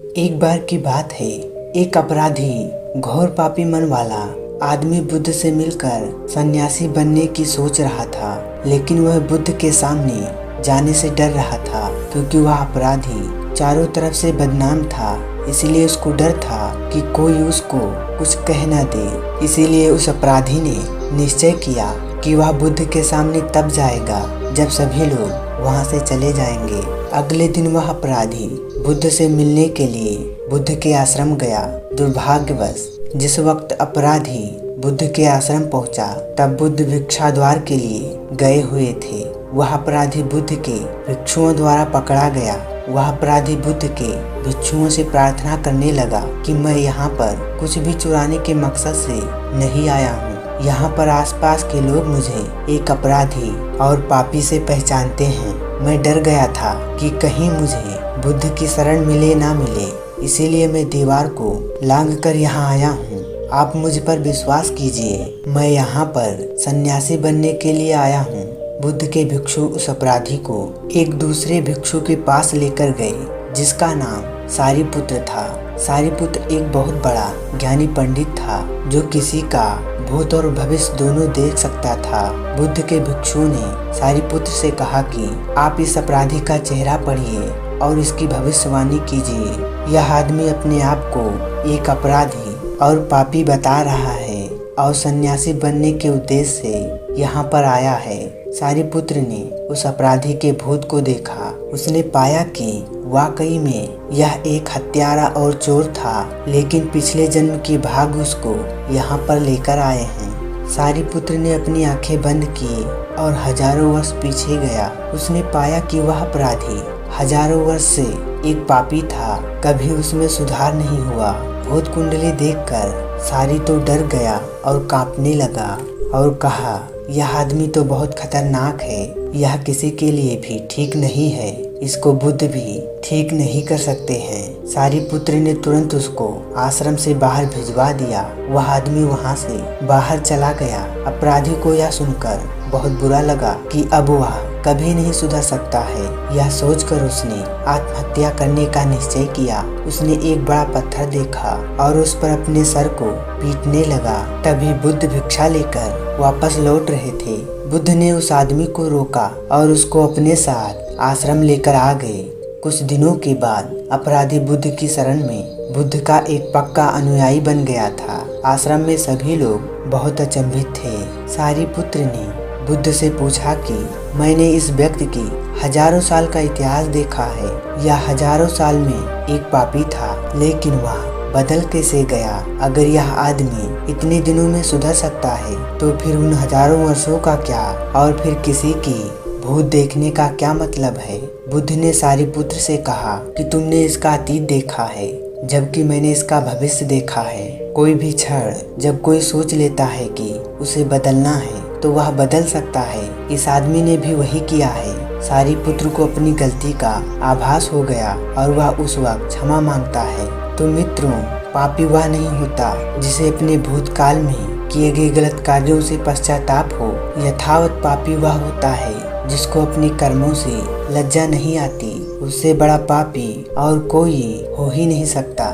एक बार की बात है, एक अपराधी घोर पापी मन वाला आदमी बुद्ध से मिलकर सन्यासी बनने की सोच रहा था। लेकिन वह बुद्ध के सामने जाने से डर रहा था, क्योंकि वह अपराधी चारों तरफ से बदनाम था। इसीलिए उसको डर था कि कोई उसको कुछ कह न दे। इसीलिए उस अपराधी ने निश्चय किया कि वह बुद्ध के सामने तब जाएगा जब सभी लोग वहां से चले जाएंगे। अगले दिन वह अपराधी बुद्ध से मिलने के लिए बुद्ध के आश्रम गया। दुर्भाग्यवश जिस वक्त अपराधी बुद्ध के आश्रम पहुंचा, तब बुद्ध भिक्षा द्वार के लिए गए हुए थे। वह अपराधी बुद्ध के भिक्षुओं द्वारा पकड़ा गया। वह अपराधी बुद्ध के भिक्षुओं से प्रार्थना करने लगा कि मैं यहाँ पर कुछ भी चुराने के मकसद से नहीं आया हूँ। यहाँ पर आसपास के लोग मुझे एक अपराधी और पापी से पहचानते हैं। मैं डर गया था कि कहीं मुझे बुद्ध की शरण मिले ना मिले, इसीलिए मैं दीवार को लांघ कर यहाँ आया हूँ। आप मुझ पर विश्वास कीजिए, मैं यहाँ पर सन्यासी बनने के लिए आया हूँ। बुद्ध के भिक्षु उस अपराधी को एक दूसरे भिक्षु के पास लेकर गए, जिसका नाम सारिपुत्र था। सारिपुत्र एक बहुत बड़ा ज्ञानी पंडित था, जो किसी का भूत और भविष्य दोनों देख सकता था। बुद्ध के भिक्षु ने सारिपुत्र से कहा कि आप इस अपराधी का चेहरा पढ़िए और इसकी भविष्यवाणी कीजिए। यह आदमी अपने आप को एक अपराधी और पापी बता रहा है और सन्यासी बनने के उद्देश्य से यहाँ पर आया है। सारिपुत्र ने उस अपराधी के भूत को देखा। उसने पाया कि वाकई में यह एक हत्यारा और चोर था, लेकिन पिछले जन्म की भाग उसको यहाँ पर लेकर आए हैं। सारिपुत्र ने अपनी आंखें बंद की और हजारों वर्ष पीछे गया। उसने पाया कि वह अपराधी हजारों वर्ष से एक पापी था, कभी उसमें सुधार नहीं हुआ। भूत कुंडली देखकर सारी तो डर गया और कांपने लगा और कहा, यह आदमी तो बहुत खतरनाक है। यह किसी के लिए भी ठीक नहीं है। इसको बुद्ध भी ठीक नहीं कर सकते हैं। सारिपुत्र ने तुरंत उसको आश्रम से बाहर भिजवा दिया। वह आदमी वहां से बाहर चला गया। अपराधी को यह सुनकर बहुत बुरा लगा कि अब वह कभी नहीं सुधर सकता है। यह सोचकर उसने आत्महत्या करने का निश्चय किया। उसने एक बड़ा पत्थर देखा और उस पर अपने सर को पीटने लगा। तभी बुद्ध भिक्षा लेकर वापस लौट रहे थे। बुद्ध ने उस आदमी को रोका और उसको अपने साथ आश्रम लेकर आ गए। कुछ दिनों के बाद अपराधी बुद्ध की शरण में बुद्ध का एक पक्का अनुयायी बन गया था। आश्रम में सभी लोग बहुत अचंभित थे। सारिपुत्र ने बुद्ध से पूछा कि मैंने इस व्यक्ति की हजारों साल का इतिहास देखा है। यह हजारों साल में एक पापी था, लेकिन वह बदल कैसे गया? अगर यह आदमी इतने दिनों में सुधर सकता है, तो फिर उन हजारों वर्षों का क्या? और फिर किसी की भूत देखने का क्या मतलब है? बुद्ध ने सारिपुत्र से कहा कि तुमने इसका अतीत देखा है, जबकि मैंने इसका भविष्य देखा है। कोई भी क्षण जब कोई सोच लेता है कि उसे बदलना है, तो वह बदल सकता है। इस आदमी ने भी वही किया है। सारिपुत्र को अपनी गलती का आभास हो गया और वह उस वक्त क्षमा मांगता है। तो मित्रों, पापी वह नहीं होता जिसे अपने भूतकाल में किए गए गलत कार्यों से पश्चाताप हो। यथावत पापी वह होता है जिसको अपने कर्मों से लज्जा नहीं आती। उससे बड़ा पापी और कोई हो ही नहीं सकता।